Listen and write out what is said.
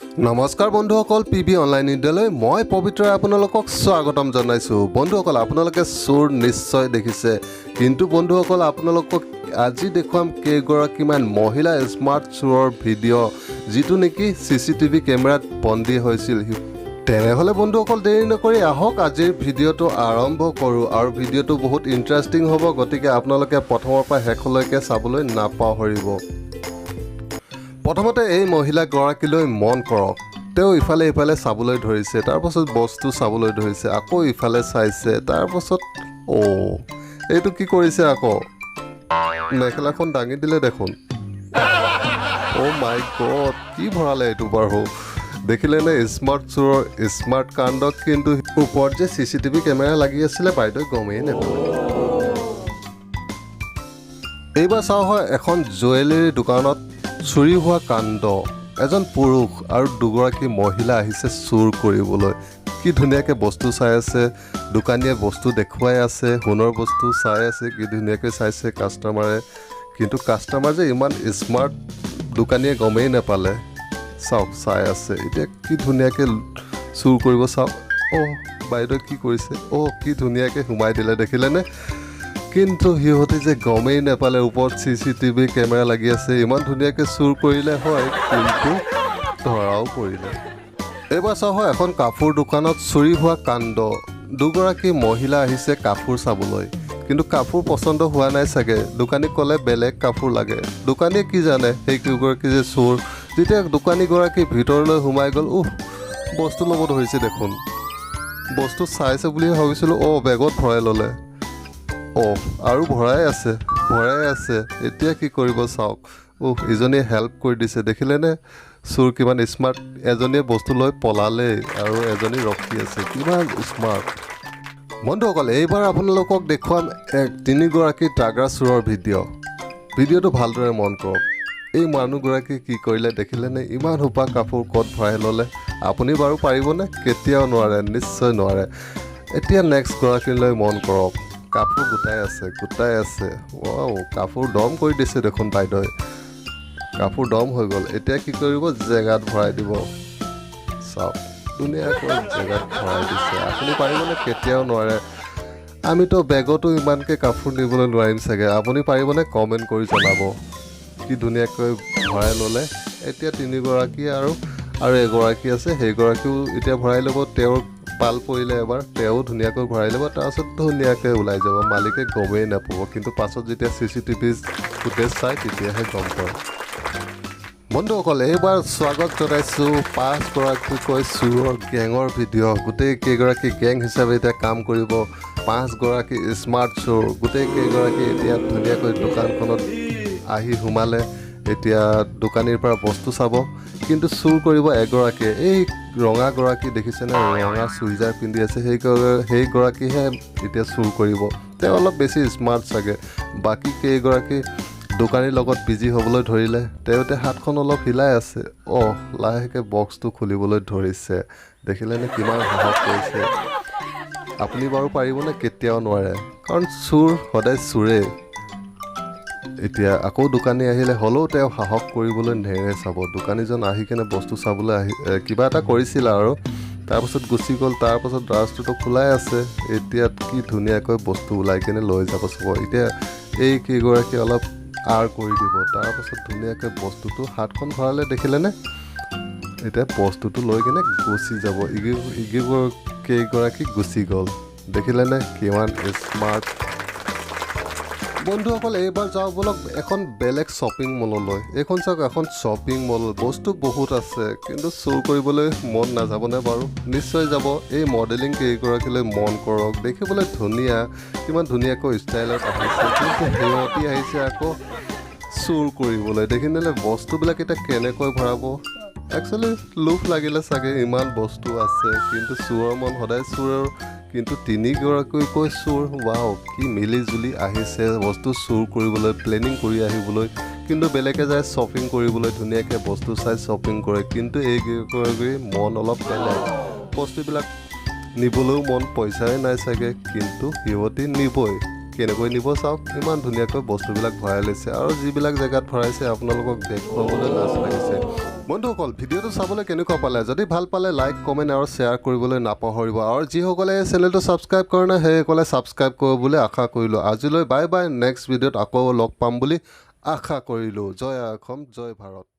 নমস্কাৰ বন্ধুসকল PB online ইণ্ডিয়ালৈ মই পবিত্ৰই আপোনালোকক স্বাগতম জনাইছোঁ। বন্ধুসকল আপোনালোকে চোৰ নিশ্চয় দেখিছে, কিন্তু বন্ধুসকল আপোনালোকক আজি দেখুৱাম কেইগৰাকীমান মহিলা স্মাৰ্ট চোৰৰ ভিডিঅ' যিটো নেকি CCTV কেমেৰাত বন্দী হৈছিল। তেনেহ'লে বন্ধুসকল দেৰি নকৰি আহক আজিৰ ভিডিঅ'টো আৰম্ভ কৰোঁ আৰু ভিডিঅ'টো বহুত ইণ্টাৰেষ্টিং হ'ব, গতিকে আপোনালোকে প্ৰথমৰ পৰা শেষলৈকে চাবলৈ নাপাহৰিব। প্ৰথমতে এই মহিলাগৰাকীলৈ মন কৰক, তেওঁ ইফালে ইফালে চাবলৈ ধৰিছে, তাৰপাছত বস্তু চাবলৈ ধৰিছে, আকৌ ইফালে চাইছে, তাৰপাছত এইটো কি কৰিছে, আকৌ মেখেলাখন দাঙি দিলে দেখোন। মাই গড, কি ভৰালে এইটো বাৰু। দেখিলেনে স্মাৰ্ট চোৰৰ স্মাৰ্ট কাণ্ড। কিন্তু ওপৰত যে CCTV কেমেৰা লাগি আছিলে বাইদেউ গমেই নাপায়। এইবাৰ চাওঁ হয় এখন জুৱেলাৰী দোকানত চুৰি হোৱা কাণ্ড। এজন পুৰুষ আৰু দুগৰাকী মহিলা আহিছে চুৰ কৰিবলৈ। কি ধুনীয়াকৈ বস্তু চাই আছে, দোকানীয়ে বস্তু দেখুৱাই আছে, সোণৰ বস্তু চাই আছে, কি ধুনীয়াকৈ চাইছে কাষ্টমাৰে। কিন্তু কাষ্টমাৰ যে ইমান স্মাৰ্ট দোকানীয়ে গমেই নাপালে। চাওক চাই আছে, এতিয়া কি ধুনীয়াকৈ চুৰ কৰিব। চাওক বাইদেউ কি কৰিছে, কি ধুনীয়াকৈ সোমাই দিলে দেখিলেনে। কিন্তু সিহঁতে যে গমেই নাপালে ওপৰত CCTV কেমেৰা লাগি আছে। ইমান ধুনীয়াকৈ চুৰ কৰিলে হয়, কিন্তু ধৰাও পৰিলে। এইবাৰ চাওঁ হয় এখন কাপোৰ দোকানত চুৰি হোৱা কাণ্ড। দুগৰাকী মহিলা আহিছে কাপোৰ চাবলৈ, কিন্তু কাপোৰ পচন্দ হোৱা নাই চাগে। দোকানীক ক'লে বেলেগ কাপোৰ লাগে। দোকানীয়ে কি জানে সেই কেইগৰাকী যে চোৰ। যেতিয়া দোকানীগৰাকী ভিতৰলৈ সোমাই গ'ল, বস্তু ল'ব ধৰিছে দেখোন। বস্তু চাইছে বুলি ভাবিছিলোঁ, বেগত ভৰাই ল'লে। আৰু ভৰাই আছে। এতিয়া কি কৰিব চাওক। ইজনীয়ে হেল্প কৰি দিছে দেখিলেনে। চোৰ কিমান স্মাৰ্ট। এজনীয়ে বস্তু লৈ পলালেই আৰু এজনী ৰখি আছে, কিমান স্মাৰ্ট। বন্ধুসকল এইবাৰ আপোনালোকক দেখুৱাম তিনিগৰাকী টাগৰা চোৰৰ ভিডিঅ'টো ভালদৰে মন কৰক। এই মানুহগৰাকী কি কৰিলে দেখিলেনে। ইমান সোপা কাপোৰ ক'ত ভৰাই ল'লে। আপুনি বাৰু পাৰিবনে? কেতিয়াও নোৱাৰে, নিশ্চয় নোৱাৰে। এতিয়া নেক্সট গৰাকীলৈ মন কৰক। কাপোৰ গোটাই আছে। কাপোৰ দম কৰি দিছে দেখোন বাইদেৱে। কাপোৰ দম হৈ গ'ল। এতিয়া কি কৰিব, জেগাত ভৰাই দিব। চাওক ধুনীয়াকৈ জেগাত ভৰাই দিছে। আপুনি পাৰিবনে? কেতিয়াও নোৱাৰে। আমিতো বেগতো ইমানকৈ কাপোৰ নিবলৈ নোৱাৰিম চাগে। আপুনি পাৰিবনে? কমেণ্ট কৰি জনাব। কি ধুনীয়াকৈ ভৰাই ল'লে। এতিয়া তিনিগৰাকী আৰু এগৰাকী আছে, সেইগৰাকীও এতিয়া ভৰাই ল'ব। তেওঁৰ পাল পৰিলে এবাৰ, তেওঁ ধুনীয়াকৈ ভৰাই ল'ব, তাৰপাছত ধুনীয়াকৈ ওলাই যাব। মালিকে গমেই নাপাব, কিন্তু পাছত যেতিয়া CCTV ফুটেজ চাই তেতিয়াহে গম পায়। বন্ধুসকল এইবাৰ স্বাগত জনাইছোঁ 5গৰাকীকৈ চোৰৰ গেঙৰ ভিডিঅ'। গোটেই কেইগৰাকী গেং হিচাপে এতিয়া কাম কৰিব। 5গৰাকী স্মাৰ্ট চোৰ। গোটেই কেইগৰাকী এতিয়া ধুনীয়াকৈ দোকানখনত আহি সোমালে। এতিয়া দোকানীৰ পৰা বস্তু চাব, কিন্তু চুৰ কৰিব এগৰাকীয়ে। এই ৰঙাগৰাকী দেখিছেনে, ৰঙা চুইজাৰ পিন্ধি আছে, সেইগৰাকীহে এতিয়া চুৰ কৰিব। তেওঁ অলপ বেছি স্মাৰ্ট চাগে। বাকী কেইগৰাকী দোকানীৰ লগত বিজি হ'বলৈ ধৰিলে। তেওঁ এতিয়া হাতখন অলপ হিলাই আছে। লাহেকৈ বক্সটো খুলিবলৈ ধৰিছে। দেখিলেনে কিমান সাহস কৰিছে। আপুনি বাৰু পাৰিবনে? কেতিয়াও নোৱাৰে, কাৰণ চোৰ সদায় চোৰে। এতিয়া আকৌ দোকানী আহিলে, হ'লেও তেওঁ সাহস কৰিবলৈ নেৰে। চাব দোকানীজন আহি কেনে বস্তু চাবলৈ কিবা এটা কৰিছিল আৰু তাৰপাছত গুচি গ'ল। তাৰপাছত দ্ৰাজটোতো খোলাই আছে। এতিয়া কি ধুনীয়াকৈ বস্তু ওলাই কিনে লৈ যাব। চাব এতিয়া এই কেইগৰাকী অলপ আৰ কৰি দিব, তাৰপাছত ধুনীয়াকৈ বস্তুটো হাতখন ভৰালে দেখিলেনে। এতিয়া বস্তুটো লৈ কিনে গুচি যাব। কেইগৰাকী গুচি গ'ল দেখিলেনে, কিমান স্মাৰ্ট। বন্ধুসকল এইবাৰ যাওঁ বলক এখন বেলেগ শ্বপিং মললৈ। এইখন চাওক, এখন শ্বপিং মল। বস্তু বহুত আছে, কিন্তু চুৰ কৰিবলৈ মন নাযাবনে বাৰু? নিশ্চয় যাব। এই মডেলিং কেইগৰাকীলৈ মন কৰক। দেখিবলৈ ধুনীয়া, কিমান ধুনীয়াকৈ ষ্টাইলত আহিছে, কিন্তু সিহঁতি আহিছে আকৌ চুৰ কৰিবলৈ। দেখিলে বস্তুবিলাক এতিয়া কেনেকৈ ভৰাব। একচুৱেলি লোভ লাগিলে চাগে, ইমান বস্তু আছে, কিন্তু চোৰৰ মন সদায় চোৰৰ। কিন্তু তিনিগৰাকীকৈ চোৰ। কি মিলি জুলি আহিছে বস্তু চুৰ কৰিবলৈ, প্লেনিং কৰি আহিবলৈ। কিন্তু বেলেগে যায় শ্বপিং কৰিবলৈ, ধুনীয়াকৈ বস্তু চাই শ্বপিং কৰে। কিন্তু এইকেইগৰাকীৰ মন অলপ বেলেগ। বস্তুবিলাক নিবলৈও মন, পইচাই নাই চাগে, কিন্তু সিহঁতি নিবই। কেনেকৈ নিব চাওক, ইমান ধুনীয়াকৈ বস্তুবিলাক ভৰাই লৈছে। আৰু যিবিলাক জেগাত ভৰাইছে আপোনালোকক দেখুৱাবলৈ লাজ লাগিছে। বন্ধুসকল ভিডিঅ'টো চাবলৈ কেনেকুৱা পালে যদি ভাল পালে লাইক কমেণ্ট আৰু শ্বেয়াৰ কৰিবলৈ নাপাহৰিব আৰু যিসকলে এই চেনেলটো ছাবস্ক্ৰাইব কৰা নাই সেইসকলে ছাবস্ক্ৰাইব কৰিব বুলি আশা কৰিলোঁ আজিলৈ বাই বাই নেক্সট ভিডিঅ'ত আকৌ লগ পাম বুলি আশা কৰিলোঁ জয় অসম জয় ভাৰত